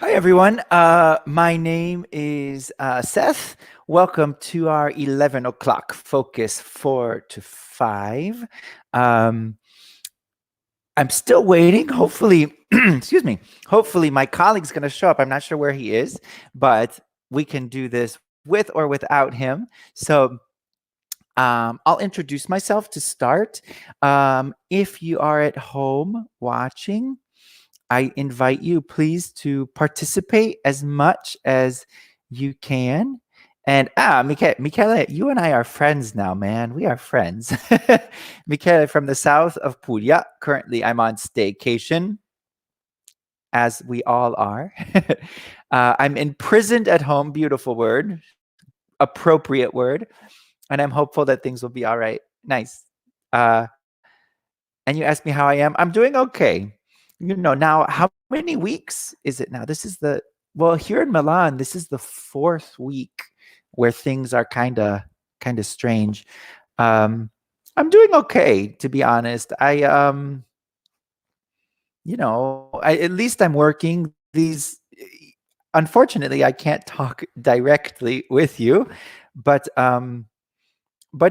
Hi, everyone. My name is Seth. Welcome to our 11 o'clock focus 4 to 5. Um, I'm still waiting. Hopefully, excuse me. Hopefully, my colleague's going to show up. I'm not sure where he is, but we can do this with or without him. So I'll introduce myself to start. If you are at home watching, I invite you, please, to participate as much as you can. And Michele, you and I are friends now, man. We are friends. Michele from the south of Puglia. Currently, I'm on staycation, as we all are. I'm imprisoned at home. Beautiful word, appropriate word. And I'm hopeful that things will be all right. Nice. And you asked me how I am. I'm doing okay. Now, how many weeks is it now? Well, here in Milan, this is the 4th week where things are kind of strange. I'm doing okay, to be honest. At least I'm working these. Unfortunately, I can't talk directly with you, but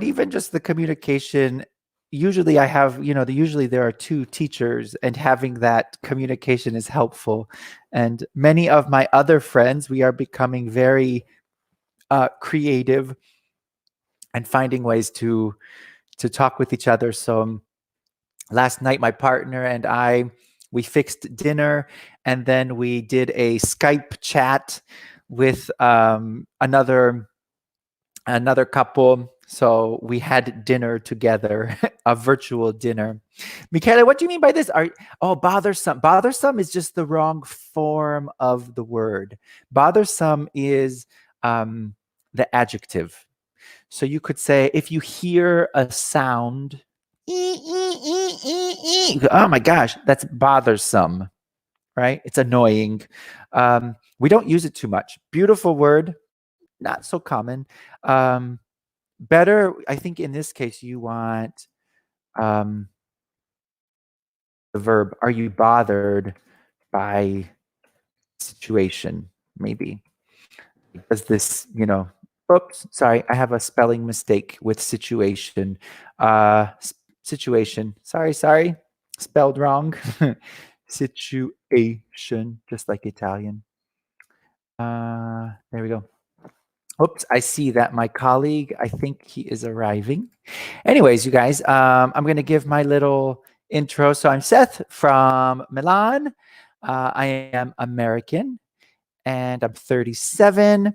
even just the communication. Usually I have, usually there are 2 teachers, and having that communication is helpful. And many of my other friends, we are becoming very creative and finding ways to talk with each other. So last night, my partner and I, we fixed dinner, and then we did a Skype chat with another couple. So we had dinner together, a virtual dinner. Michele, what do you mean by this? Bothersome. Bothersome is just the wrong form of the word. Bothersome is the adjective. So you could say, if you hear a sound, oh my gosh, that's bothersome, right? It's annoying. We don't use it too much. Beautiful word, not so common. Better, I think in this case, you want the verb. Are you bothered by situation? Maybe. Does this, oops, sorry, I have a spelling mistake with situation. Situation. Sorry. Spelled wrong. Situation, just like Italian. There we go. Oops, I see that my colleague, I think he is arriving. Anyways, you guys, I'm going to give my little intro. So I'm Seth from Milan. I am American, and I'm 37.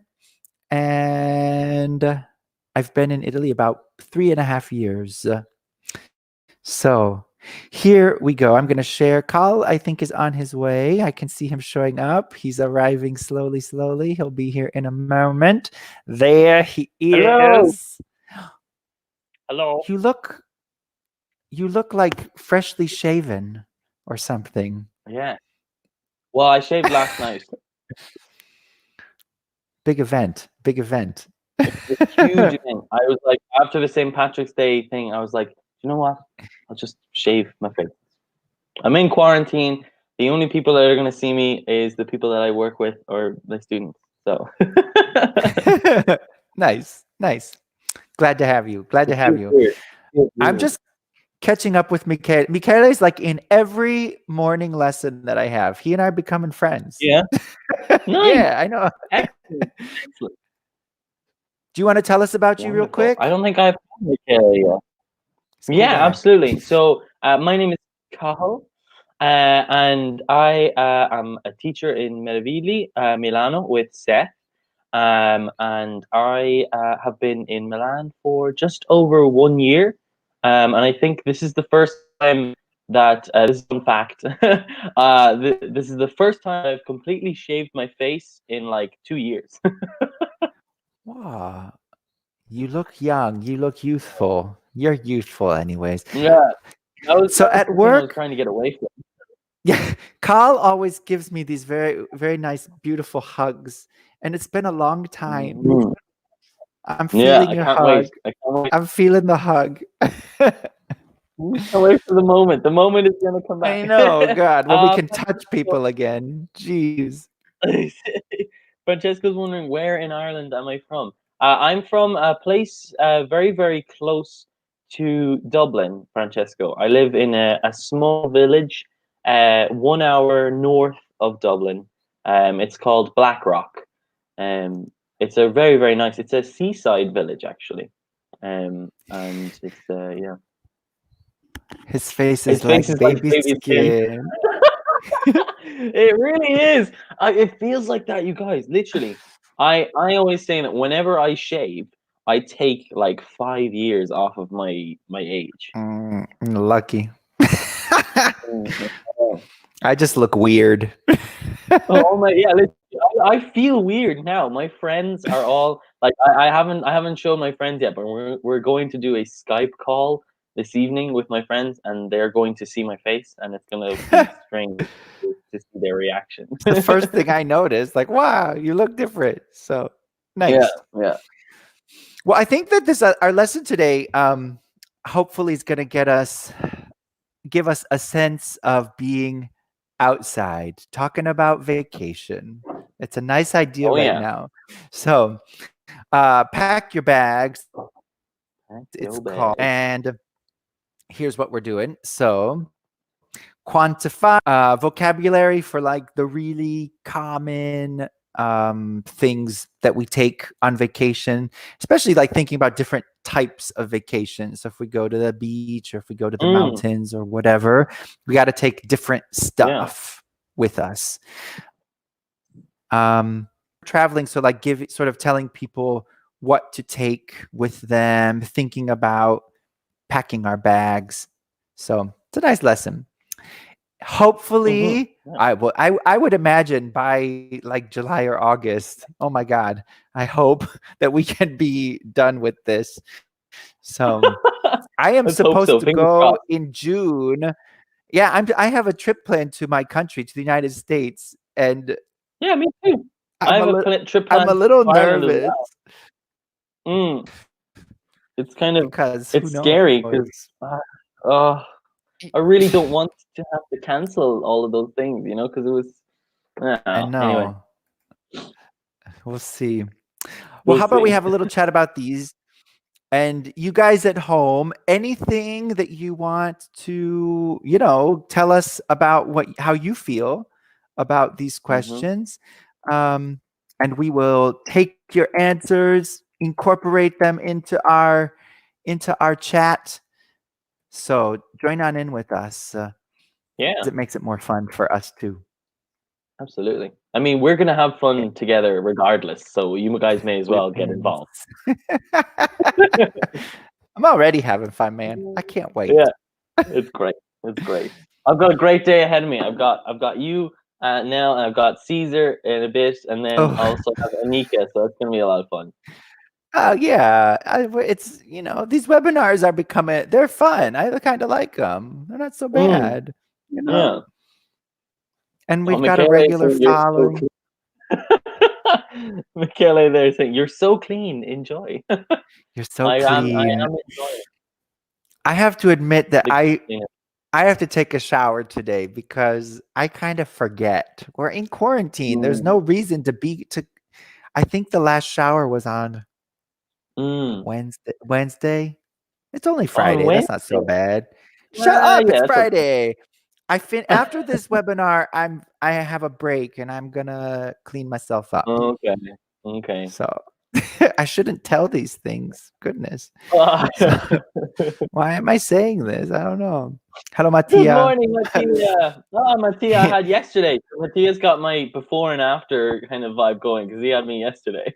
And I've been in Italy about 3.5 years. So here we go. I'm going to share. Cathal, I think, is on his way. I can see him showing up. He's arriving slowly. He'll be here in a moment. There he Hello. is. Hello. You look like freshly shaven or something. Yeah. Well, I shaved last night. Big event. It's a huge thing. I was like, after the St. Patrick's Day thing, I was like, you know what? I'll just shave my face. I'm in quarantine. The only people that are going to see me is the people that I work with or the students. So Nice. Glad to have you. it feels weird. It feels I'm weird. just catching up with Michele. Michele is like in every morning lesson that I have. He and I are becoming friends. Yeah. Nice. Yeah, I know. Excellent. Excellent. Do you want to tell us about you real Wonderful. I quick? don't think I've had Michaela yet. He's a cool Yeah, guy. absolutely. So my name is Cathal. And I am a teacher in Meravigli, Milano, with Seth. And I have been in Milan for just over 1 year. And I think this is the first time that, this is a fun fact, this is the first time I've completely shaved my face in like 2 years. Wow. You look young. You look youthful. You're youthful, anyways. Yeah, So that was at something I was work, trying to get away from. yeah, Carl always gives me these very, very nice, beautiful hugs. And it's been a long time. Mhm. I'm Yeah, feeling I your can't wait. hug. I can't wait. I'm feeling the hug. I can't wait for the moment. The moment is gonna come back. I know, God, when we um, can touch so people again. Jeez. Francesco's wondering where in Ireland am I from? I'm from a place very, very close to Dublin, Francesco. I live in a small village 1 hour north of Dublin. It's called Blackrock. Um, it's a very, very nice. It's a seaside village actually, and it's yeah. His face is Its face like is like baby baby skin. skin. It really is. It feels like that, you guys. Literally, I always say that whenever I shave, I take like 5 years off of my age. Lucky. Mm, oh. I just look weird. Oh my, yeah. Literally, I feel weird now. My friends are all like, I haven't shown my friends yet, but we're going to do a Skype call this evening with my friends, and they're going to see my face, and it's gonna be strange to see their reaction. It's the first thing I noticed. Like, wow, you look different. So Yeah, nice. yeah. Well, I think that this our lesson today, hopefully, is going to give us a sense of being outside, talking about vacation. It's a nice idea Oh right yeah. now. So, pack your bags. Pack It's your called, bags. and here's what we're doing. So, quantify vocabulary for like the really common things that we take on vacation, especially like thinking about different types of vacations. So if we go to the beach or if we go to the Mm, mountains or whatever, we got to take different yeah. stuff with us. Traveling, so like sort of telling people what to take with them, thinking about packing our bags. So it's a nice lesson. Mm-hmm. Hopefully, Yeah. I would imagine by like July or August. Oh my God. I hope that we can be done with this. So I am Let's hope supposed so. to Fingers go crossed. in June. Yeah, I have a trip planned to my country, to the United States, and Yeah, me too. I I'm have a a little trip I'm planned a little to Ireland as nervous well. Mm, it's kind of because who it's scary because knows? uh, I really don't want to have to cancel all of those things, because it was. I Anyway, know. We'll see. Well, we'll how about we see. have a little chat about these? And you guys at home, anything that you want to, tell us about how you feel about these Hmm. questions. And we will take your answers, incorporate them into our chat. So join on in with us. Yeah, It makes it more fun for us too. absolutely. I mean, we're gonna have fun together regardless, so you guys may as well get Yes. involved. I'm already having fun, man. I can't wait. Yeah, it's great. It's great. I've got a great day ahead of me. I've got you now, and I've got Caesar in a bit, and then Oh. also have Anika. So it's gonna be a lot of fun. Oh yeah, it's these webinars are they're fun. I kind of like them. They're not so Mm, bad, yeah. And Oh, we've got a Michele is regular saying you're so following. clean. Michele there saying you're so clean. Enjoy. You're so I am clean. enjoying I have to admit that the I cleanliness. I have to take a shower today because I kind of forget. We're in quarantine. There's Mm, no reason to. I think the last shower was on mm. Wednesday. It's only On Friday. That's not so Wednesday. bad. Shut up! Yeah, It's that's okay. Friday. After this webinar, I have a break and I'm gonna clean myself up. Okay. Okay. So I shouldn't tell these things. Goodness. Ah, So why am I saying this? I don't know. Hello, good Mattia. morning, Mattia. Mattia, I had yesterday. Mattia's got my before and after kind of vibe going because he had me yesterday.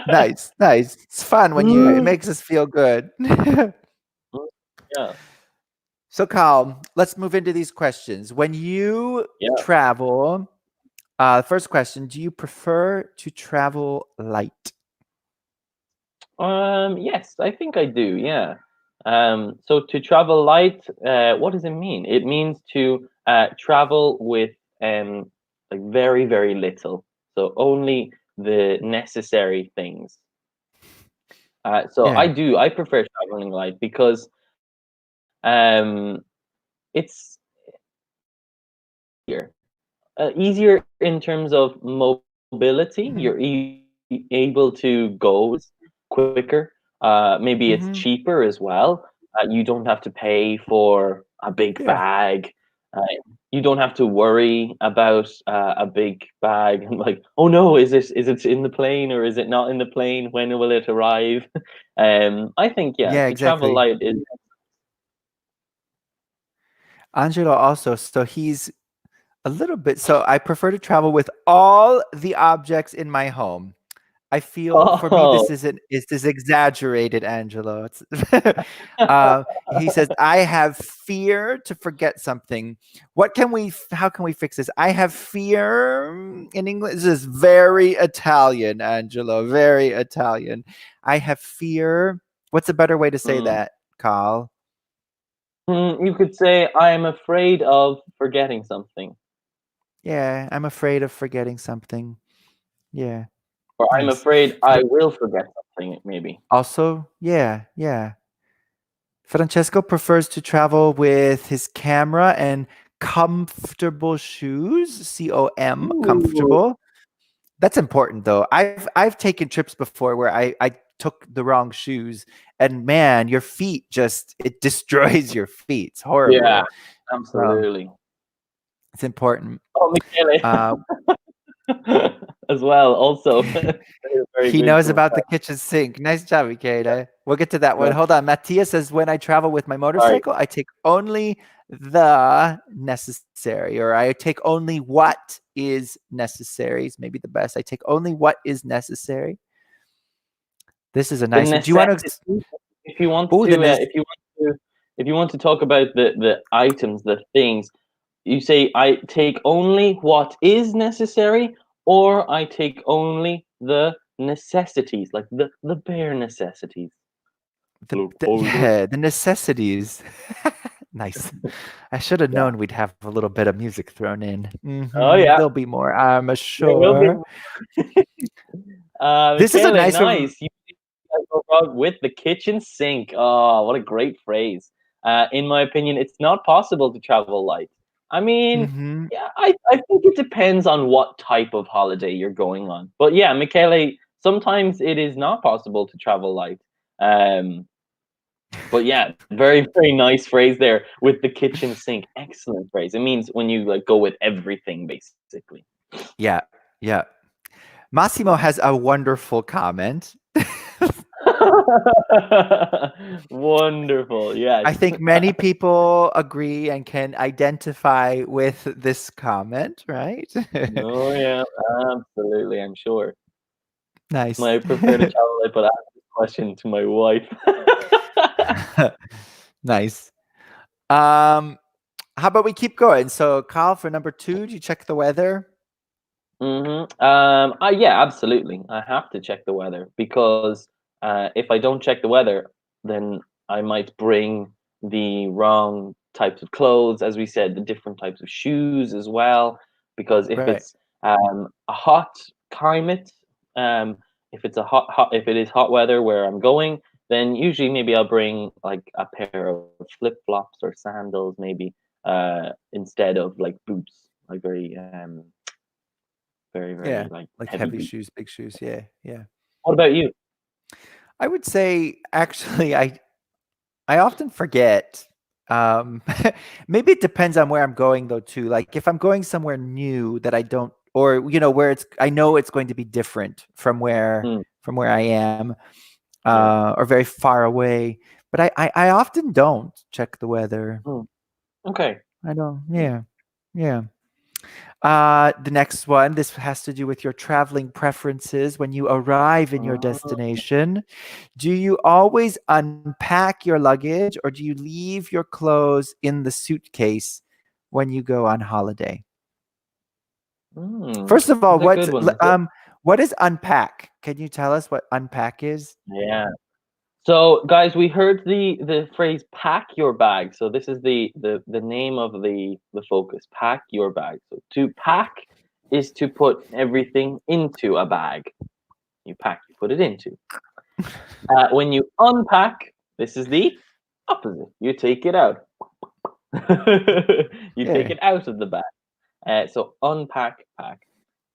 Nice, nice. It's fun when it Mm, makes us feel good. yeah. So, Carl, let's move into these questions. When you Yeah. travel, first question: do you prefer to travel light? Yes, I think I do. Yeah. So to travel light, what does it mean? It means to travel with like very, very little. So only the necessary things. So Yeah. I prefer traveling light because um, it's here. easier in terms of mobility. You're Hmm. able to go quicker. Maybe it's Hmm. cheaper as well. You don't have to pay for a big Yeah. bag. Uh, you don't have to worry about a big bag and like, oh no, is it in the plane or is it not in the plane? When will it arrive? I think yeah, Yeah, to travel exactly. light is. Angelo also, so he's a little bit. So I prefer to travel with all the objects in my home. I feel for me Oh. is this exaggerated, Angelo. It's he says I have fear to forget something. What can we? How can we fix this? I have fear in English. This is very Italian, Angelo. Very Italian. I have fear. What's a better way to say Mm. that, Carl? You could say, I am afraid of forgetting something, Yeah, I'm afraid of forgetting something. Yeah, or I'm nice. afraid I will forget something, maybe. Also, yeah, yeah. Francesco prefers to travel with his camera and comfortable shoes, Ooh. comfortable. That's important though. I've taken trips before where I took the wrong shoes and man, your feet just it destroys your feet. It's Yeah, horrible. So absolutely. it's important. Oh, Michele Uh, as well, also. Very, very He good knows from about the kitchen sink. Nice job, Ikeda. We'll get to that one. no, Hold on. Matthias says, when I travel with my sorry. motorcycle, I take only the necessary, or I take only what is necessary. Is maybe the best. I take only what is necessary. This is a The nice one. Do you want to? necessities, if you want Oh, the to, if you want to talk about the items, the things, you say, I take only what is necessary, or I take only the necessities, like the bare necessities. Look older. yeah, the necessities. Nice. I should have Yeah. known we'd have a little bit of music thrown in. Oh yeah, There'll be more, I'm there will be. sure. This is a Michele, nice one. nice. You go wrong with the kitchen sink. Oh, what a great phrase. In my opinion, it's not possible to travel light. I mean, Hmm. yeah, I think it depends on what type of holiday you're going on. But yeah, Michele, sometimes it is not possible to travel light. Um, but yeah, very, very nice phrase there with the kitchen sink. Excellent phrase. It means when you like go with everything, basically. Yeah, yeah. Massimo has a wonderful comment. Wonderful. Yes. I think many people agree and can identify with this comment, right? Oh yeah, absolutely. I'm sure. Nice. My prefer to travel light, but ask this question to my wife. Nice. How about we keep going? So, Kyle, for number two, do you check the weather? Yeah, absolutely. I have to check the weather because if I don't check the weather, then I might bring the wrong types of clothes, as we said, the different types of shoes as well. Because if Right. it's a hot climate, if it's if it is hot weather where I'm going, then usually maybe I'll bring like a pair of flip flops or sandals, maybe instead of like boots, like very, very Yeah. like Like heavy heavy boots. shoes, big shoes. Yeah. Yeah. What about you? I would say actually I often forget. Um, maybe it depends on where I'm going though too. Like if I'm going somewhere new that I don't, or where I know it's going to be different Mm, from where I am, yeah. or very far away. But I often don't check the weather. Mm, okay. I don't. Yeah, yeah. The next one. This has to do with your traveling preferences when you arrive in your Mm, destination. Do you always unpack your luggage or do you leave your clothes in the suitcase when you go on holiday? First of all, that's a good one. So, what is unpack? Can you tell us what unpack is? yeah. So, guys, we heard the phrase "pack your bag." So this is the name of the focus. Pack your bag. So to pack is to put everything into a bag. You pack, you put it into. When you unpack, this is the opposite. You take it out. You take Yeah. it out of the bag. So unpack, pack.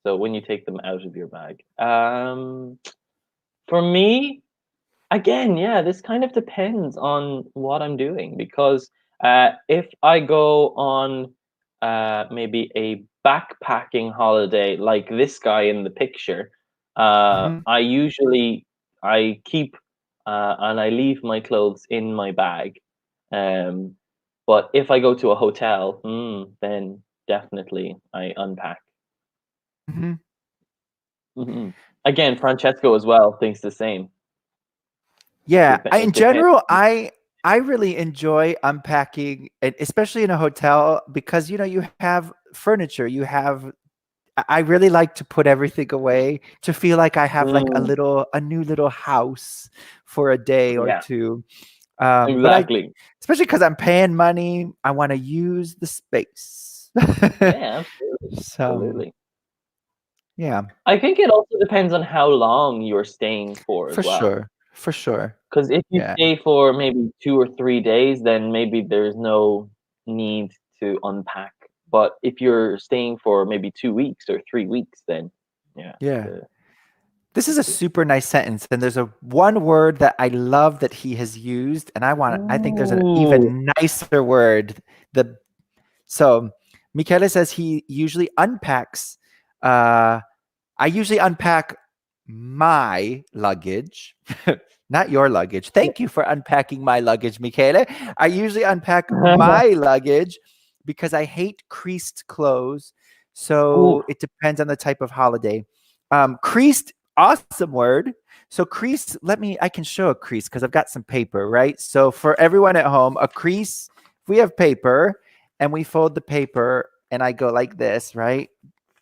So when you take them out of your bag. For me, again, yeah, this kind of depends on what I'm doing because if I go on maybe a backpacking holiday like this guy in the picture, Mhm. I keep and I leave my clothes in my bag. Um, but if I go to a hotel, then definitely I unpack. Mhm. Mhm. Again, Francesco as well thinks the same. Yeah, in It depends. general, I really enjoy unpacking, and especially in a hotel because you have furniture, you have. I really like to put everything away to feel like I have like Mm, a new little house for a day or yeah, two. But exactly. especially because I'm paying money, I want to use the space. Yeah, absolutely, So absolutely. yeah, I think it also depends on how long you're staying for as for well. sure, for sure. Because if you Yeah, stay for maybe 2 or 3 days, then maybe there's no need to unpack. But if you're staying for maybe 2 weeks or 3 weeks, then yeah, yeah. the, This is a super nice sentence, and there's a one word that I love that he has used, and I think there's an ooh, even nicer word. The so Michele says he usually unpacks. Uh, I usually unpack my luggage, not your luggage. Thank you for unpacking my luggage, Michele. I usually unpack my luggage because I hate creased clothes. ooh, So it depends on the type of holiday. Creased, awesome word. So crease, I can show a crease because I've got some paper, right? So for everyone at home, a crease, if we have paper and we fold the paper and I go like this, right?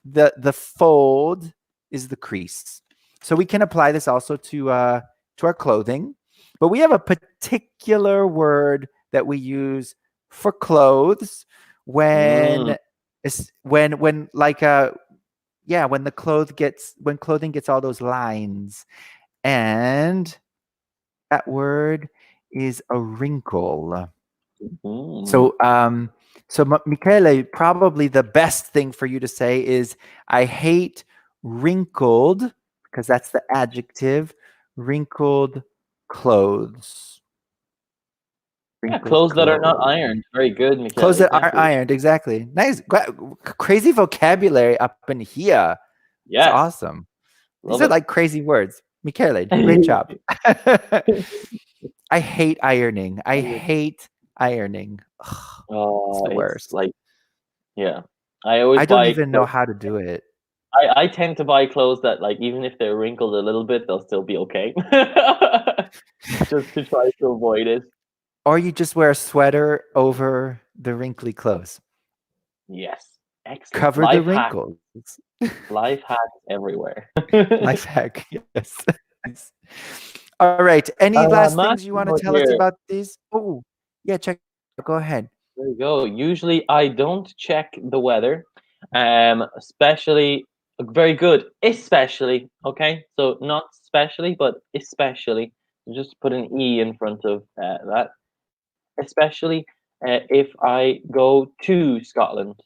The fold is the crease. So we can apply this also to our clothing, but we have a particular word that we use for clothes mm, when when like yeah, when clothing gets all those lines, and that word is a wrinkle. mm. So Michele, probably the best thing for you to say is, I hate wrinkled, because that's the adjective, wrinkled clothes. Yeah, Wrinkled clothes that are not clothes. ironed. Very good, Michele. Clothes that aren't Exactly. ironed, exactly. Nice. Crazy vocabulary up in here. It's Yes, awesome. These love are it. like crazy words. Michele, great job. I hate ironing. I hate ironing. Ugh, it's the It's worst. like, yeah. I always I don't buy even know clothes. how to do it. I tend to buy clothes that, like, even if they're wrinkled a little bit, they'll still be okay. Just to try to avoid it. Or you just wear a sweater over the wrinkly clothes. Yes. Excellent. Cover the wrinkles. Life hacks everywhere. Life hack, yes. Nice. All right. Any last things you want to Massimo tell us here. about these? Oh, yeah, check. Go ahead. There you go. Usually I don't check the weather. Especially very good. Especially, okay? So not specially, but especially. Just put an E in front of that. Especially if I go to Scotland.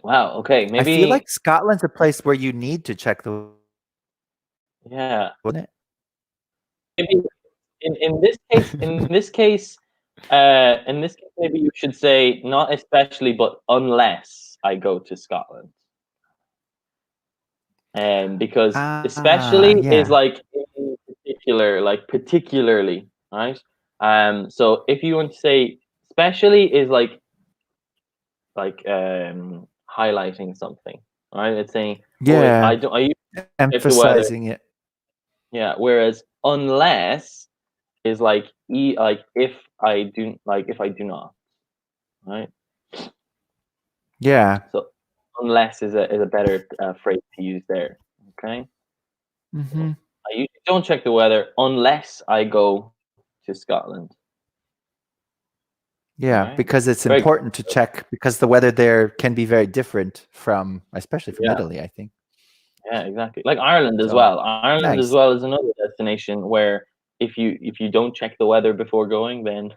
Wow, okay. I feel Maybe like Scotland's a place where you need to check the, yeah. wouldn't it? Maybe in this case maybe you should say not especially but unless I go to Scotland. Because especially is Yeah. like in particular, like particularly, right? So if you want to say especially is like highlighting something, right? It's saying, oh, Yeah. I used to check the weather, Emphasizing it. yeah. Whereas unless is like like if I do not, right? Yeah. So unless is a better phrase to use there. Okay. So Hmm. I usually don't check the weather unless I go to Scotland. All Yeah, right. because it's Very important to check because the weather there can be very different from, especially from yeah, Italy, I think. yeah, exactly. Like Ireland as So well. Ireland as nice. well is another destination where if you don't check the weather before going, then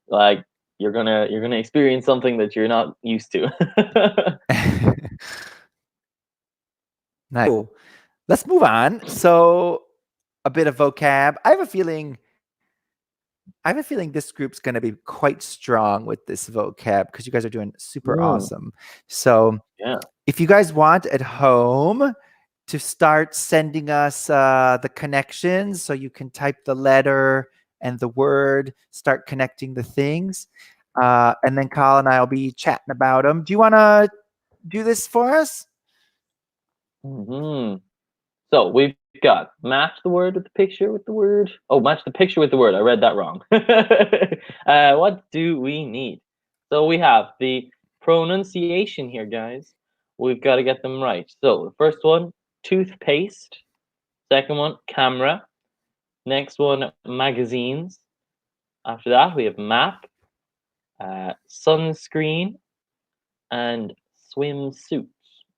like you're gonna experience something that you're not used to. Nice. Cool. Let's move on. So a bit of vocab. I have a feeling this group's going to be quite strong with this vocab because you guys are doing super Mm, awesome. So yeah. if you guys want at home to start sending us the connections so you can type the letter and the word, start connecting the things. And then Kyle and I will be chatting about them. Do you want to do this for us? Hmm. So we've got match the word with the picture with the word. Oh, match the picture with the word. I read that wrong. What do we need? So we have the pronunciation here, guys. We've got to get them right. So the first one, toothpaste. Second one, camera. Next one, magazines. After that, we have map, sunscreen, and swimsuit.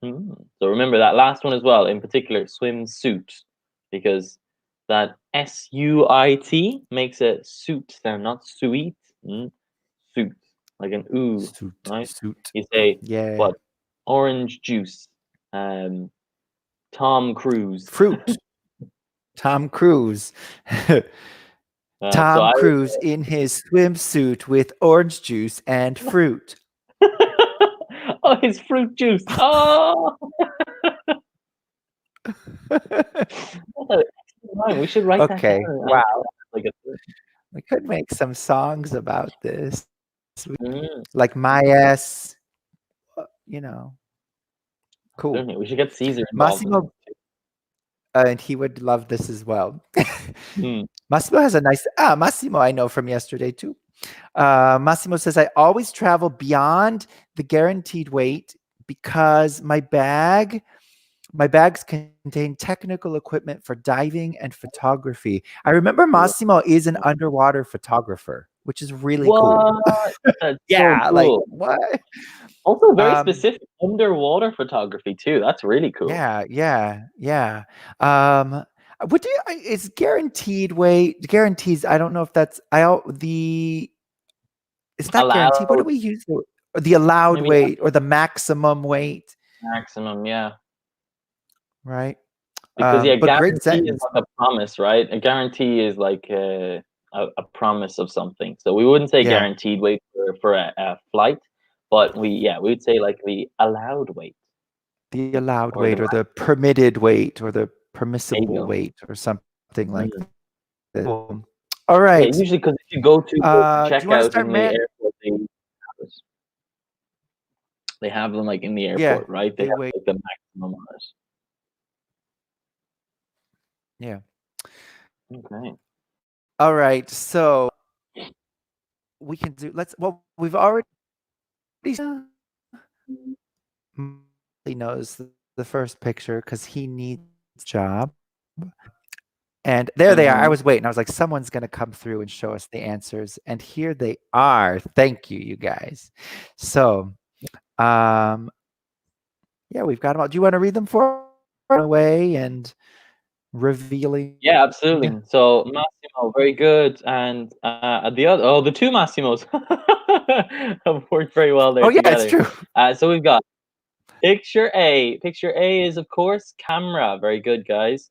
So remember that last one as well, in particular, swimsuit, because that suit makes a suit sound, not sweet. Suit, like an ooh, Suit, right? suit. You say Yeah. what? Orange juice. Um, Tom Cruise. Fruit. Tom Cruise. So Tom I Cruise in his swimsuit with orange juice and fruit. oh, his fruit juice. Oh, what an excellent rhyme. We should write that down Okay. and Wow. like a thing. We could make some songs about this. Mm, Like my ass, you know. Cool. certainly, we should get Caesar involved in Massimo, this too. and he would love this as well. Mm, Massimo has a nice Massimo I know from yesterday too. Massimo says I always travel beyond the guaranteed weight because my bags contain technical equipment for diving and photography. I remember right. Massimo is an underwater photographer, which is really cool. What? That's so Yeah, like cool. what? Also, very Um, specific underwater photography too. That's really cool. yeah, yeah, yeah. Um, what do you, is guaranteed weight? Guarantees. I don't know if that's the. It's not guaranteed. What do Allowed, we use? The allowed maybe weight or the maximum weight, maximum, yeah. right? Because yeah, But great guarantee is sentence. like a promise, right? A guarantee is like a promise of something. So we wouldn't say Yeah, guaranteed weight for a flight, but we would say like the allowed weight, the allowed or the weight or the permitted weight or the permissible manual. weight or something like Mm. that. Cool. All Yeah, right. usually because if you go to the Do you want to checkout start, in the Matt? airport, they have them like in the Yeah, airport, right? They they have wait. like the maximum on Yeah. it. Okay. All right. So we can do. Let's. Well, we've already. He knows the first picture because he needs a job. And there they are. I Mm-hmm. was waiting. I was like, someone's going to come through and show us the answers. And here they are. Thank you, you guys. So, um, yeah, we've got them all. Do you want to read them for away and revealing? Yeah, absolutely. So Massimo, very good, and the other, oh, the two Massimos have worked very well Oh, there yeah, it's together. true. So we've got picture A. Picture A is of course camera. Very good, guys.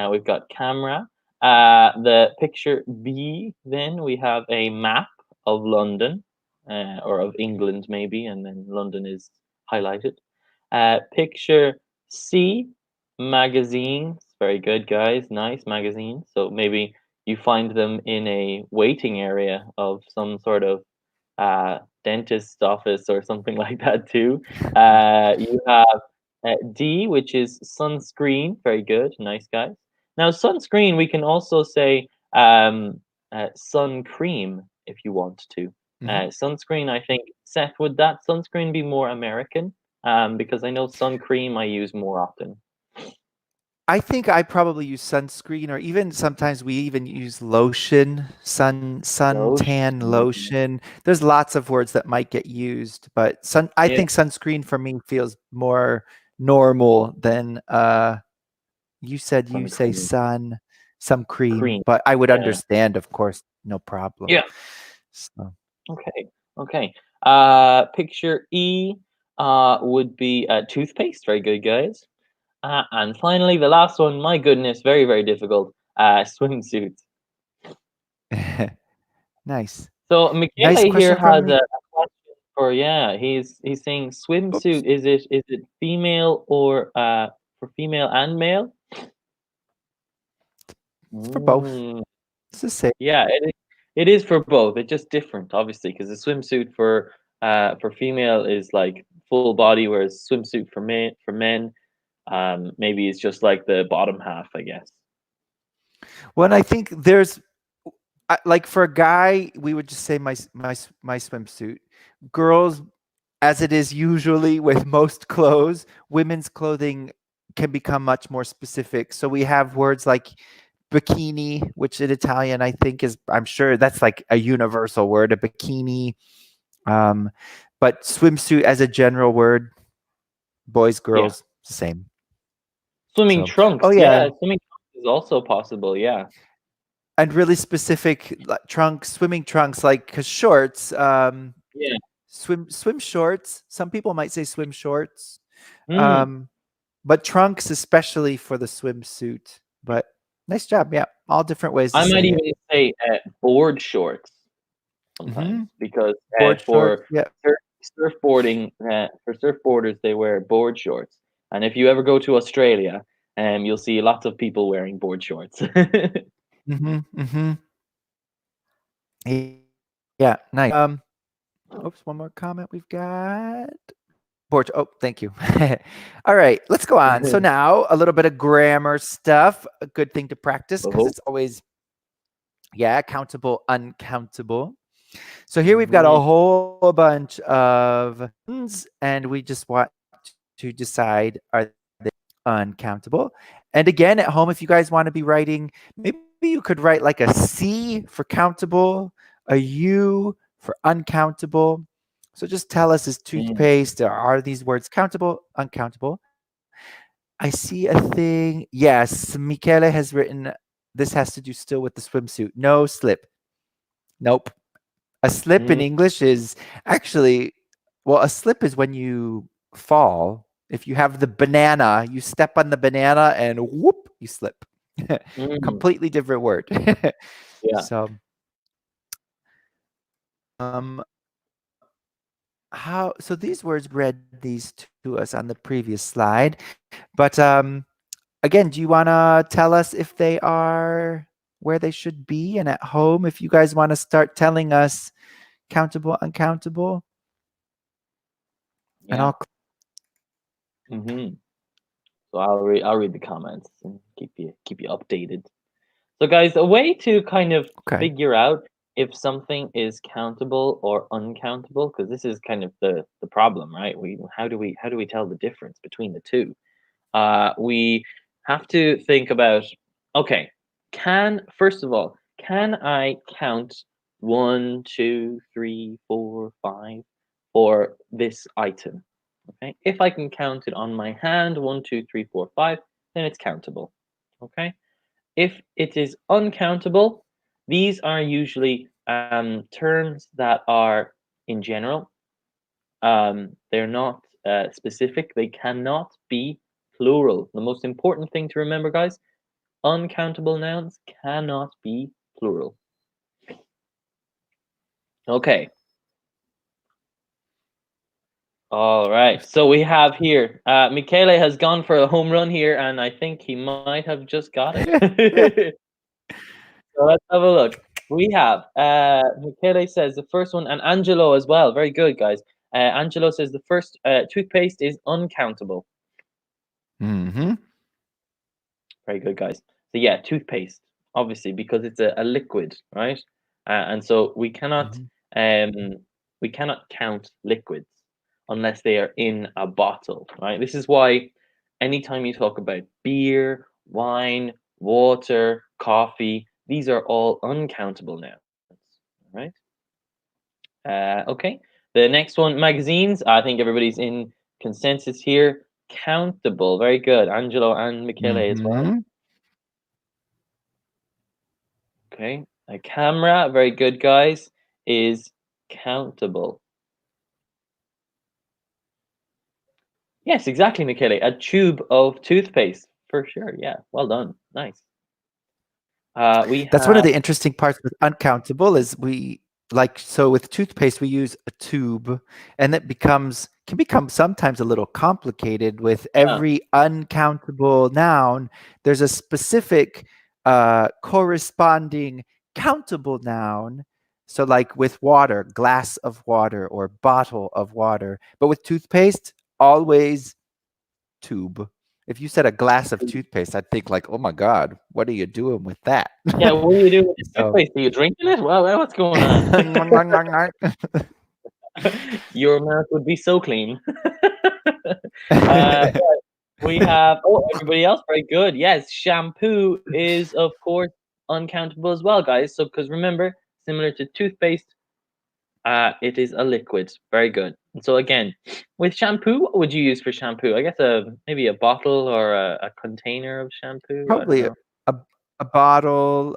We've got camera. The picture B, then we have a map of London, or of England maybe, and then London is highlighted. Picture C, magazines. Very good, guys. Nice magazines. So maybe you find them in a waiting area of some sort of dentist's office or something like that too. You have D, which is sunscreen. Very good. Nice, guys. Now, sunscreen, we can also say sun cream if you want to. Mhm. Sunscreen, I think, Seth, would that sunscreen be more American? Because I know sun cream I use more often. I think I probably use sunscreen, or even sometimes we even use lotion, suntan Lotion. lotion. There's lots of words that might get used, but I Yeah, think sunscreen for me feels more normal than you said you sun say cream. some cream, Cream. but I would Yeah. understand, of course, no problem. Yeah. So, Okay. Okay. Picture E would be toothpaste. Very good, guys. And finally, the last one. My goodness, very very difficult. Swimsuit. Nice. So Nice Michele here question has from me. a question for yeah. He's saying swimsuit. Oops. Is it female or for female and male? It's for both. Mm, It's the same. yeah, it is for both. It's just different, obviously, because the swimsuit for female is like full body, whereas swimsuit for men maybe it's just like the bottom half, I guess. Well, and I think there's like for a guy, we would just say my swimsuit. Girls, as it is usually with most clothes, women's clothing can become much more specific. So we have words like bikini, which in Italian I think is, I'm sure that's like a universal word, a bikini. Um, but swimsuit as a general word, boys, Yeah, girls, same. swimming So, oh trunks. yeah, Yeah, swimming trunks is also possible. Yeah, and really specific like, trunks, swimming trunks, like because shorts, yeah. swim shorts. Some people might say swim shorts, Mm. um, but trunks especially for the swimsuit. But nice job, yeah. All different ways to I might say even it. say board shorts Hmm. sometimes because Board shorts, for yeah. surfboarding, for surfboarders, they wear board shorts. And if you ever go to Australia, you'll see lots of people wearing board shorts. Hmm. Hmm. Yeah, nice. Oops, one more comment we've got. Board. Oh, thank you. All right, let's go on. So now a little bit of grammar stuff. A good thing to practice because Oh, it's always, yeah, countable, uncountable. So here we've got a mhm, whole bunch of and we just want to decide are they uncountable. And again, at home, if you guys want to be writing, maybe you could write like a C for countable, a U for uncountable. So just tell us, is mm, toothpaste, are these words countable, uncountable? I see a thing. Yes, Michele has written, this has to do still with the swimsuit. No slip. Nope. A slip in mm, English is actually, well, a slip is when you fall. If you have the banana, you step on the banana and whoop, you slip. mm, Completely different word. yeah, So, um, how? So these words read these to us on the previous slide, but again, do you want to tell us if they are where they should be? And at home, if you guys want to start telling us countable, uncountable, and yeah. Hmm. So I'll read the comments and keep you updated. So, guys, a way to kind of okay. figure out if something is countable or uncountable, because this is kind of the problem, right? How do we tell the difference between the two? We have to think about, okay, can first of all, can I count 1, 2, 3, 4, 5 for this item? Okay, if I can count it on my hand, 1, 2, 3, 4, 5, then it's countable. Okay, if it is uncountable, these are usually terms that are in general. They're not specific. They cannot be plural. The most important thing to remember, guys, uncountable nouns cannot be plural. Okay. All right. So we have here, Michele has gone for a home run here, and I think he might have just got it. So let's have a look. We have Michele says the first one, and Angelo as well. Very good, guys. Angelo says the first toothpaste is uncountable. Mm-hmm. Very good, guys. So yeah, toothpaste, obviously, because it's a liquid, right? And so Mhm. um, we cannot count liquids unless they are in a bottle, right? This is why anytime you talk about beer, wine, water, coffee, these are all uncountable nouns, right? Okay. The next one, magazines. I think everybody's in consensus here. Countable. Very good. Angelo and Michele as well. Mhm. Okay. A camera, very good, guys, is countable? Yes, exactly, Michele. A tube of toothpaste for sure. Yeah, well done. Nice. We That's one of have the interesting parts with uncountable is so with toothpaste we use a tube and it can become sometimes a little complicated with yeah. every uncountable noun. There's a specific corresponding countable noun. So like with water, glass of water or bottle of water. But with toothpaste, always tube. If you said a glass of toothpaste, I'd think like, "Oh my god, what are you doing with that?" Yeah, what do you do with the So toothpaste? Are you drinking it? Well, what's going on? Your mouth would be so clean. Right, we have everybody else very good. Yes, shampoo is of course uncountable as well, guys. So because remember, similar to toothpaste, it is a liquid. Very good. And so again, with shampoo, what would you use for shampoo? I guess maybe a bottle or a container of shampoo. I don't Probably know. a a bottle,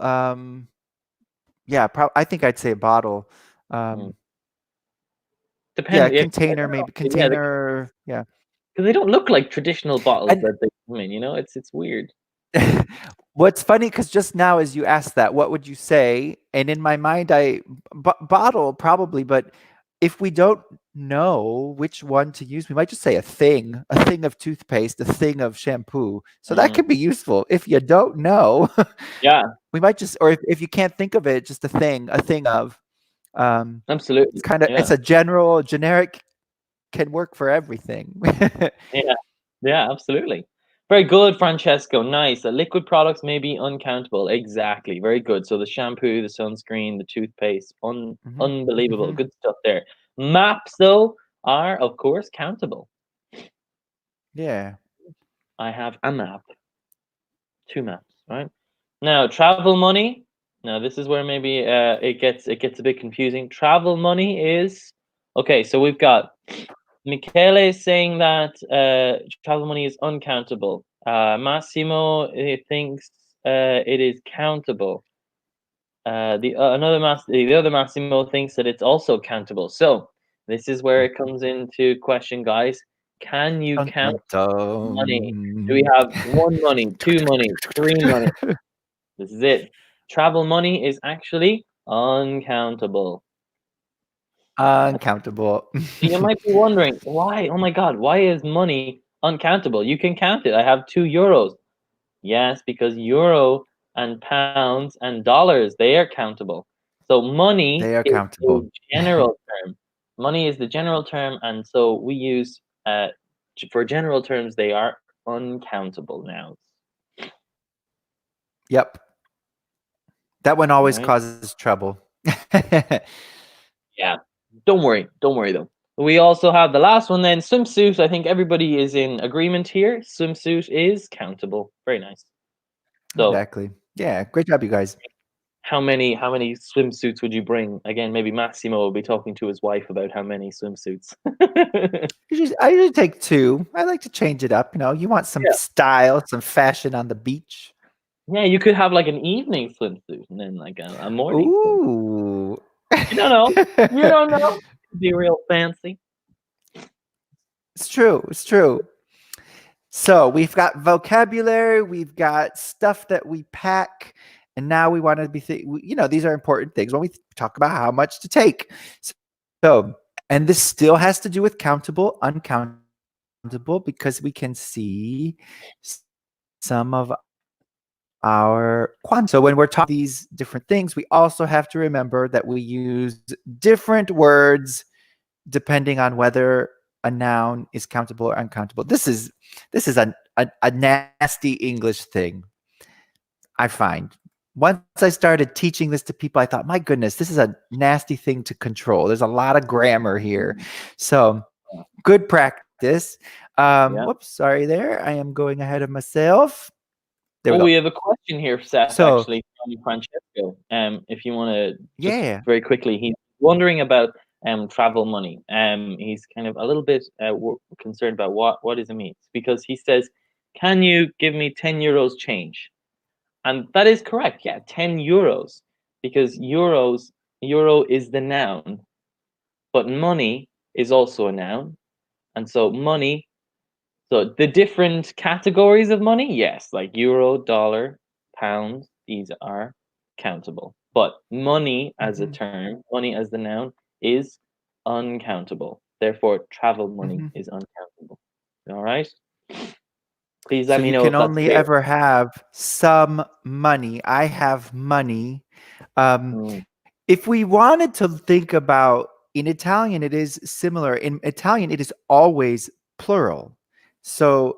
yeah, I think I'd say a bottle. Mm. Um, yeah, Depend. Yeah, I container, don't know. maybe Yeah, container, yeah. because they don't look like traditional bottles And that they come in. You know, it's weird. what's funny, because just now as you asked that, what would you say? And in my mind, bottle probably, but if we don't know which one to use, we might just say a thing of toothpaste, a thing of shampoo. So that Mm. can be useful. If you don't know, Yeah, we might just, or if you can't think of it, just a thing of. It's absolutely. kind of, it's Yeah. a generic can work for everything. Yeah, yeah, absolutely. Very good, Francesco. Nice. Liquid products may be uncountable. Exactly. Very good. So the shampoo, the sunscreen, the toothpaste, Mhm, unbelievable. mhm. Good stuff there. Maps, though, are of course countable. Yeah. I have a map, two maps, right? Now, travel money. Now, this is where maybe it gets a bit confusing. Travel money is okay. So we've got Michele is saying that travel money is uncountable. Massimo thinks it is countable. The other Massimo thinks that it's also countable. So this is where it comes into question, guys. Can you Dun, count dun, money? Do we dun. have one money, two money, three money? This is it. Travel money is actually uncountable. Uncountable. So you might be wondering why. Oh my God, why is money uncountable? You can count it. I have €2. Yes, because euro and pounds and dollars, they are countable. So money They are is a countable. general term. Money is the general term, and so we use for general terms they are uncountable nouns. Yep. That one All always right. causes trouble. Yeah. Don't worry though. We also have the last one then, swimsuit. I think everybody is in agreement here. Swimsuit is countable. Very nice. So Exactly. Yeah, great job, you guys. how many swimsuits would you bring? Again, maybe Massimo will be talking to his wife about how many swimsuits. I usually take 2. I like to change it up, you want some Yeah. style, some fashion on the beach. Yeah, you could have like an evening swimsuit and then like a morning swim. Ooh. You don't know. You don't know. Could be real fancy. It's true, it's true. So we've got vocabulary, we've got stuff that we pack, and now we want to these are important things when we talk about how much to take. So, and this still has to do with countable, uncountable, because we can see some of our quantity. So when we're talking these different things, we also have to remember that we use different words depending on whether a noun is countable or uncountable. This is a nasty English thing, I find. Once I started teaching this to people, I thought, my goodness, this is a nasty thing to control. There's a lot of grammar here. So good practice. Yeah. Whoops, sorry there. I am going ahead of myself. There we Oh, go. we have a question here, Seth, So actually, from Francesco. If you want to just yeah, very quickly, he's wondering about travel money. He's kind of a little bit concerned about what does it mean because he says, "Can you give me €10 change?" And that is correct. Yeah, €10 because euro is the noun but money is also a noun. And so money, so the different categories of money, yes, like euro, dollar, pound, these are countable. But money as a Mhm. term, money as the noun, is uncountable. Therefore, travel money Mhm. is uncountable. All right? Please So let me you know can if that's only clear. ever have some money. I have money. Um, Mm, if we wanted to think about in Italian, it is similar. In Italian, it is always plural. So,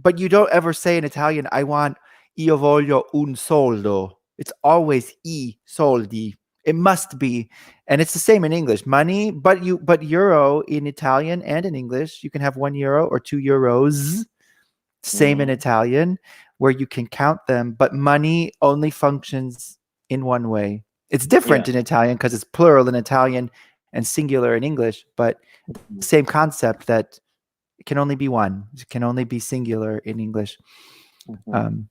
but you don't ever say in Italian, I want io voglio un soldo. It's always I soldi. It must be. And it's the same in English. Money, but euro in Italian and in English, you can have €1 or €2. Same in mm, Italian, where you can count them, but money only functions in one way. It's different yeah. in Italian because it's plural in Italian and singular in English, but the Mhm, same concept that it can only be one. It can only be singular in English. mhm. Um,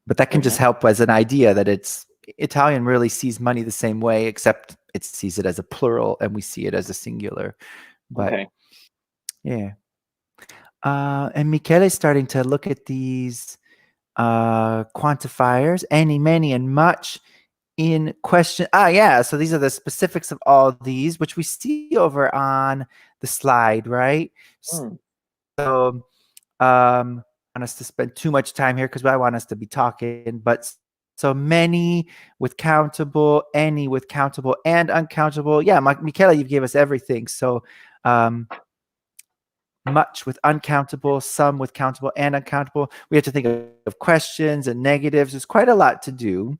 but that can Very just nice. help as an idea that it's Italian really sees money the same way, except it sees it as a plural and we see it as a singular. But Okay. yeah. And Michele is starting to look at these quantifiers, any, many, and much in question. Yeah. So these are the specifics of all these, which we see over on the slide, right? Mm, So I don't want us to spend too much time here because I want us to be talking. But so many with countable, any with countable, and uncountable. Yeah, Michele, you gave us everything. So much with uncountable, some with countable and uncountable. We have to think of questions and negatives. There's quite a lot to do.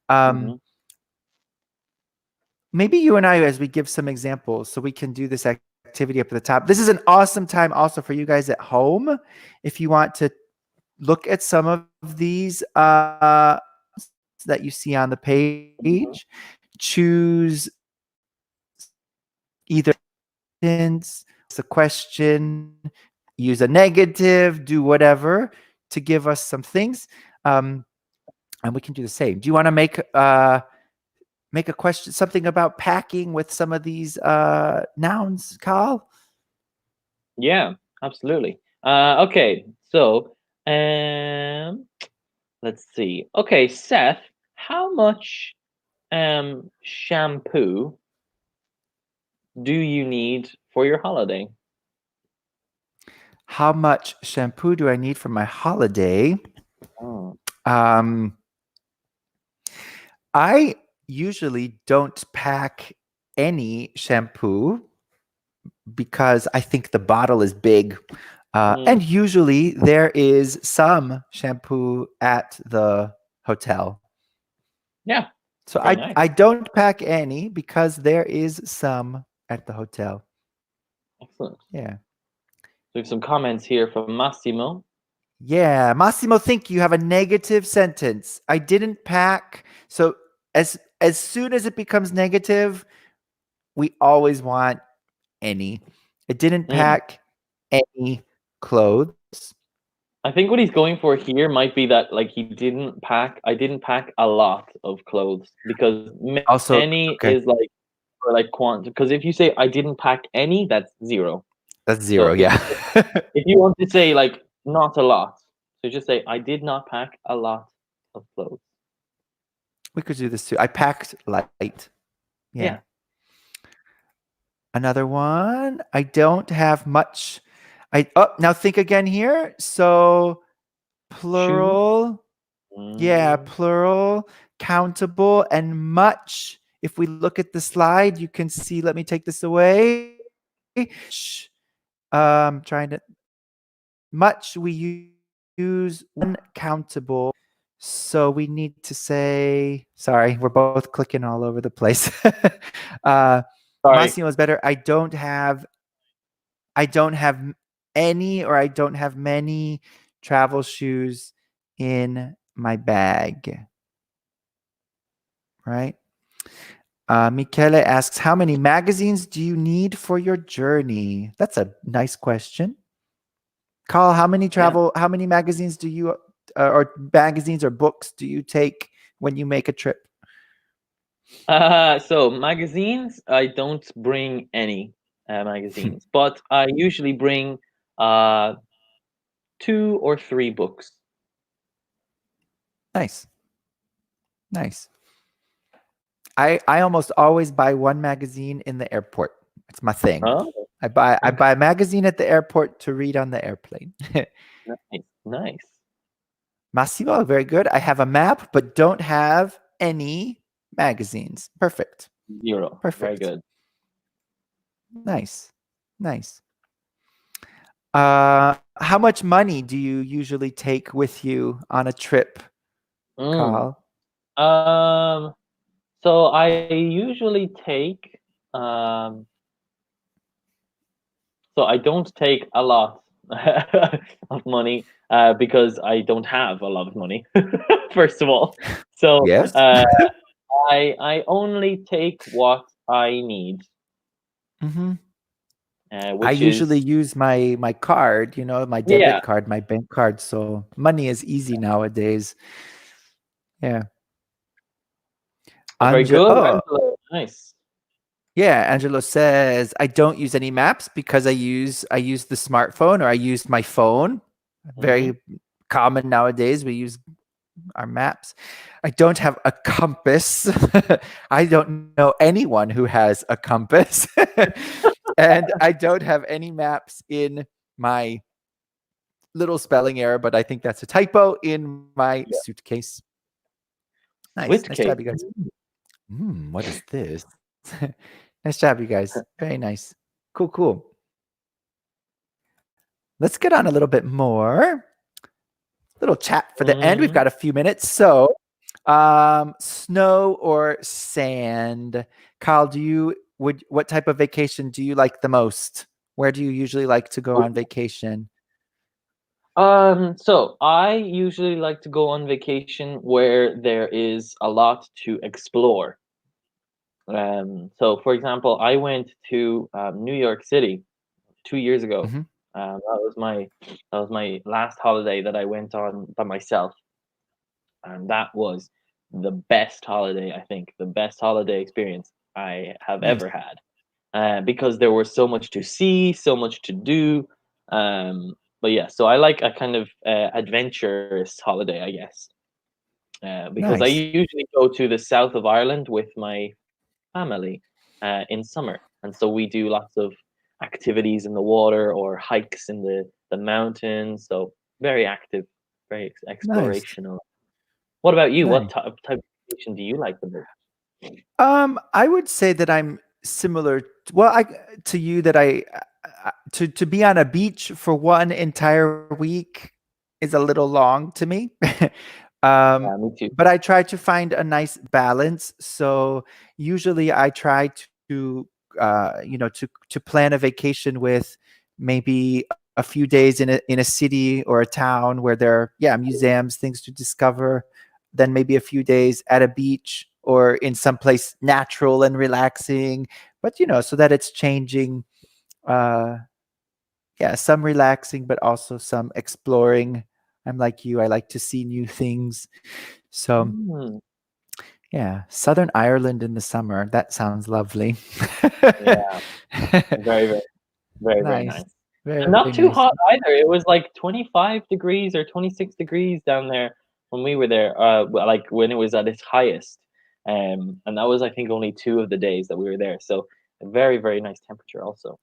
Um, mhm, maybe you and I, as we give some examples, so we can do this activity up at the top. This is an awesome time also for you guys at home. If you want to look at some of these that you see on the page, mhm. choose either sentence, a question, use a negative, do whatever to give us some things. And we can do the same. Do you want to make a question, something about packing with some of these nouns, Carl? Yeah, absolutely. Okay, so um, let's see. Okay, Seth, how much shampoo do you need for your holiday? How much shampoo do I need for my holiday? Oh. Um, I usually don't pack any shampoo because I think the bottle is big. And Mm, usually there is some shampoo at the hotel. yeah, So very I nice. don't pack any because there is some at the hotel. Excellent. Yeah. We have some comments here from Massimo. Yeah. Massimo, think you have a negative sentence. I didn't pack. So as soon as it becomes negative, we always want any. I didn't Mm. pack any clothes. I think what he's going for here might be that like he didn't pack. I didn't pack a lot of clothes because Also, many is okay, like for like quant. Because if you say I didn't pack any, that's zero. that's So zero. Yeah. if you want to say like not a lot, so just say I did not pack a lot of clothes. We could do this too. I packed light. Yeah. Yeah. Another one. I don't have much. Now think again here. So Shoes. plural. Yeah, Mm, plural, countable, and much. If we look at the slide, you can see, let me take this away. Trying to much we use uncountable. So we need to say, sorry, we're both clicking all over the place. uh, sorry. Massimo is better. I don't have any or I don't have many travel shoes in my bag, right? Michele asks, how many magazines do you need for your journey? That's a nice question. Carl, Yeah. how many magazines do you, or magazines or books do you take when you make a trip? So magazines, I don't bring any magazines, but I usually bring uh 2 or 3 books. Nice, nice. I almost always buy one magazine in the airport. It's my thing. Oh, I okay. buy a magazine at the airport to read on the airplane. Nice, nice. Massimo, very good. I have a map, but don't have any magazines. Perfect. Zero. Very Perfect. good. Nice. Nice. How much money do you usually take with you on a trip, Mm. Carl? So I usually take um so I don't take a lot of money because I don't have a lot of money. First of all, so Yes. I only take what I need, hmm I which usually is use my card, my yeah, debit card, my bank card. So money is easy nowadays. Yeah. very Anja good, oh, Angela. Nice. yeah, Angelo says I don't use any maps because I use the smartphone or I use my phone. Hmm. Very common nowadays. We use our maps. I don't have a compass. I don't know anyone who has a compass. And I don't have any maps in my little spelling error, but I think that's a typo in my Yeah. suitcase. Nice. Nice Suitcase. job, you guys. What is this? Nice job, you guys. Very nice. Cool, cool. Let's get on a little bit more. Little chat for the end. We've Hmm. got a few minutes. So, snow or sand? Kyle, what type of vacation do you like the most? Where do you usually like to go on vacation? So I usually like to go on vacation where there is a lot to explore. So for example, I went to New York City 2 years ago. Hmm. That was my last holiday that I went on by myself, and that was the best holiday. I think the best holiday experience I have Nice, ever had, because there was so much to see, so much to do. But yeah, so I like a kind of adventurous holiday, I guess, because I nice, usually go to the south of Ireland with my family in summer, and so we do lots of activities in the water or hikes in the mountains. So very active, very nice, explorational. What about you? What nice. type of vacation do you like the most? I would say that I'm similar. Well, to you that to be on a beach for one entire week is a little long to me. um, Yeah, me too. but I try to find a nice balance. So usually I try to plan a vacation with maybe a few days in a city or a town where there are museums, things to discover, then maybe a few days at a beach or in some place natural and relaxing, but so that it's changing. Uh yeah some relaxing but also some exploring. I'm like you, I like to see new things. So Mm, yeah, Southern Ireland in the summer, that sounds lovely. yeah, very, very, very, very Nice, nice. And very not too nice. hot either. It was like 25 degrees or 26 degrees down there when we were there, like when it was at its highest. And that was, I think, only 2 of the days that we were there. So a very, very nice temperature also.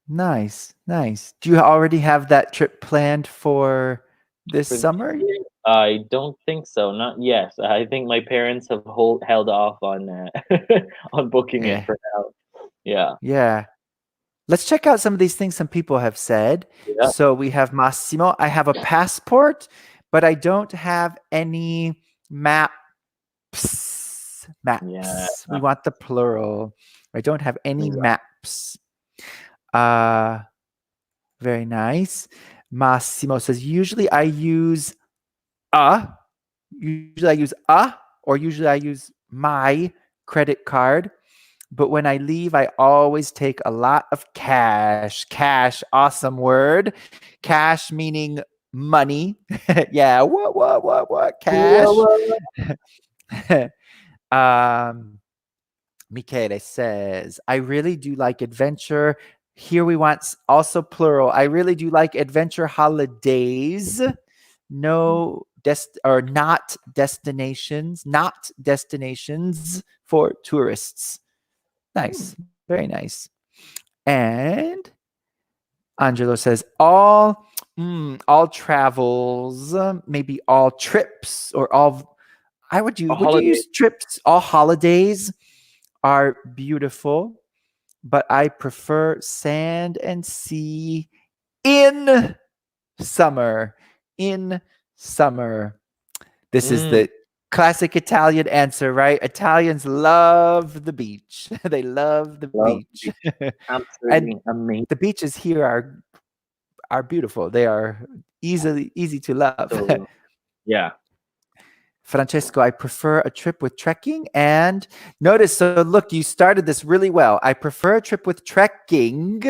Nice, nice. Do you already have that trip planned for this For this summer? year, I don't think so. Not yet. I think my parents have held off on on booking it Yeah, for now. Yeah. yeah. Let's check out some of these things some people have said. Yeah. So we have Massimo. I have a passport, but I don't have any maps. Yeah. Maps. We want the plural. I don't have any Exactly. maps. Uh, very nice. Massimo says, usually I use a, usually I use a, or usually I use my credit card. But when I leave, I always take a lot of cash. Cash, awesome word. Cash meaning money. Yeah, what? Yeah. Cash. Well, um, Michele says, I really do like adventure. Here we want also plural. I really do like adventure holidays. No or not destinations for tourists. Nice, very nice. And Angelo says all travels, maybe all trips or all. A Would you holiday. use trips? All holidays are beautiful, but I prefer sand and sea in summer. In summer. This is Mm, the classic Italian answer, right? Italians love the beach. They love the love the beach. beach. And Absolutely amazing. the beaches here are beautiful. They are easy to love. So yeah. Francesco, I prefer a trip with trekking. And notice, so look, you started this really well. I prefer a trip with trekking,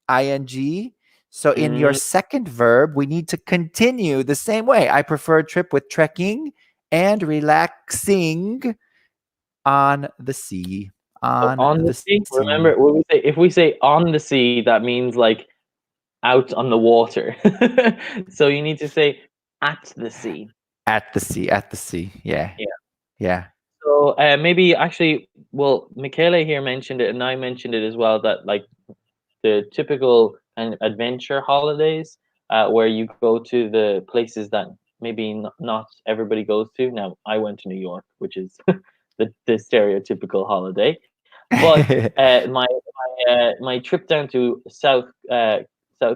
ing. So in your Mm, second verb, we need to continue the same way. I prefer a trip with trekking and relaxing on the sea. so On on the the sea, sea. remember when we say if we say on the sea, that means like out on the water. So you need to say at the sea. At the sea. At the sea. Yeah. Yeah. Yeah. So maybe actually, well, Michele here mentioned it, and I mentioned it as well. That like the typical kind of adventure holidays, where you go to the places that maybe not everybody goes to. Now, I went to New York, which is the stereotypical holiday, but my trip down to South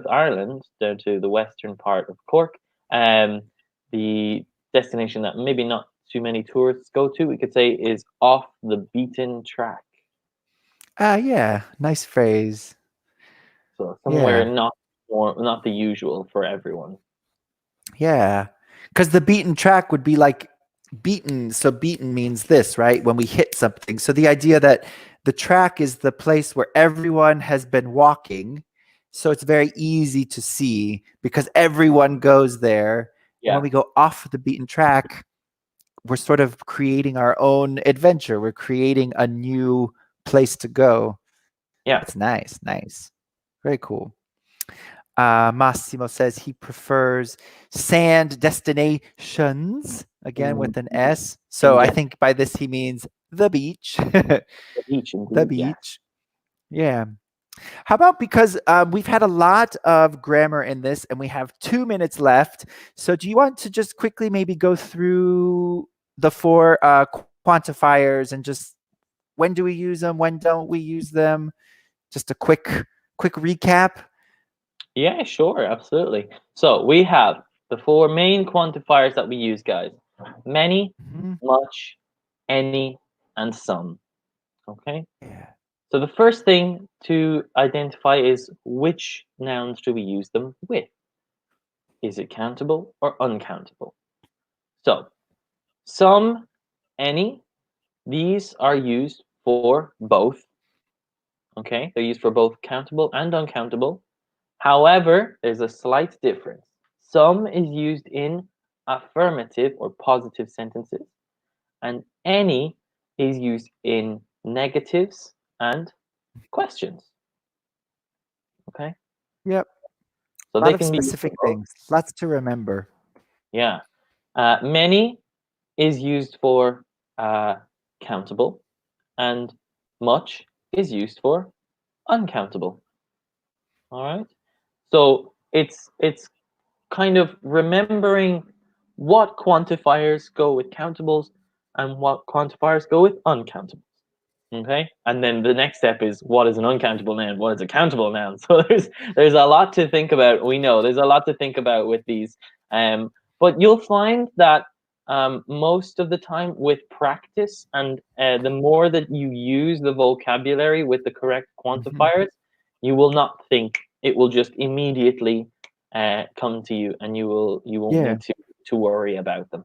Ireland, down to the western part of Cork, the destination that maybe not too many tourists go to, we could say, is off the beaten track. Yeah. Nice phrase. So somewhere Yeah. not the usual for everyone. Yeah. Because the beaten track would be like beaten. So beaten means this, right? When we hit something. So the idea that the track is the place where everyone has been walking. So it's very easy to see because everyone goes there. And when Yeah, we go off the beaten track, we're sort of creating our own adventure. We're creating a new place to go. yeah. That's nice. Nice. Very cool. Massimo says he prefers sand destinations, again Mm, with an S. So I indeed. think by this he means the beach. The beach, The indeed. Yeah. beach. Yeah. How about because we've had a lot of grammar in this and we have 2 minutes left. So do you want to just quickly maybe go through the four quantifiers and just when do we use them? When don't we use them? Just a quick recap. Yeah, sure, absolutely. So we have the four main quantifiers that we use, guys: many, Mhm. much, any, and some. Okay. Yeah. So the first thing to identify is which nouns do we use them with? Is it countable or uncountable? So some, any, these are used for both. Okay, they're used for both countable and uncountable. However, there's a slight difference. Some is used in affirmative or positive sentences, and any is used in negatives and questions. Okay, Yep. so A lot they of can be used for specific both. things. Lots to remember. Yeah, many is used for countable, and much is used for uncountable. All right, so it's kind of remembering what quantifiers go with countables and what quantifiers go with uncountables. Okay, and then the next step is what is an uncountable noun, what is a countable noun. So there's a lot to think about. We know there's a lot to think about with these, but you'll find that most of the time with practice and the more that you use the vocabulary with the correct Mhm. quantifiers, you will not think. It will just immediately come to you, and you won't Yeah. need to worry about them.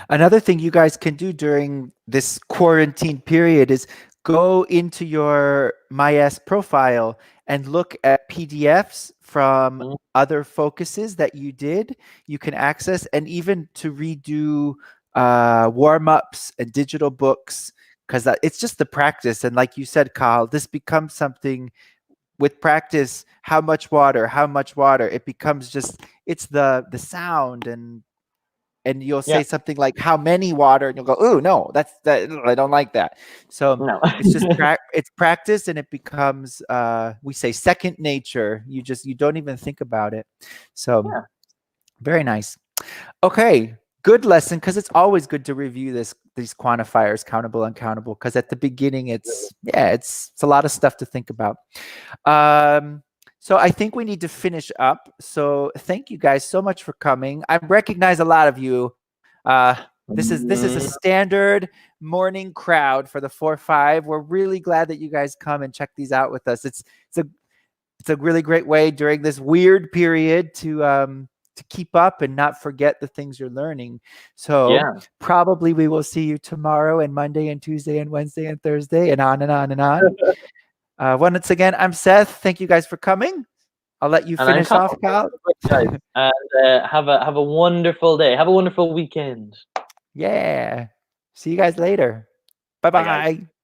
Another thing you guys can do during this quarantine period is go into your MyS profile and look at PDFs from Mm, other focuses that you did. You can access and even to redo warm ups and digital books. because it's just the practice. And like you said, Kyle, this becomes something with practice. How much water, it becomes just, it's the sound, and you'll Yeah. say something like how many water, and you'll go, oh no, that's that, I don't like that. So No. it's just it's practice, and it becomes we say second nature. You don't even think about it. So Yeah. very nice. Okay, good lesson, because it's always good to review these quantifiers, countable, uncountable, because at the beginning it's a lot of stuff to think about. Um, so I think we need to finish up. So thank you guys so much for coming. I recognize a lot of you. This is a Mhm. standard morning crowd for the 4-5. We're really glad that you guys come and check these out with us. It's a really great way during this weird period to keep up and not forget the things you're learning. So Yeah. probably we will see you tomorrow and Monday and Tuesday and Wednesday and Thursday and on and on and on. Once again, I'm Seth. Thank you guys for coming. I'll let you And I'm finish Cathal. off, Cal. Guys, and have a wonderful day. Have a wonderful weekend. Yeah. See you guys later. Bye Bye, guys. bye.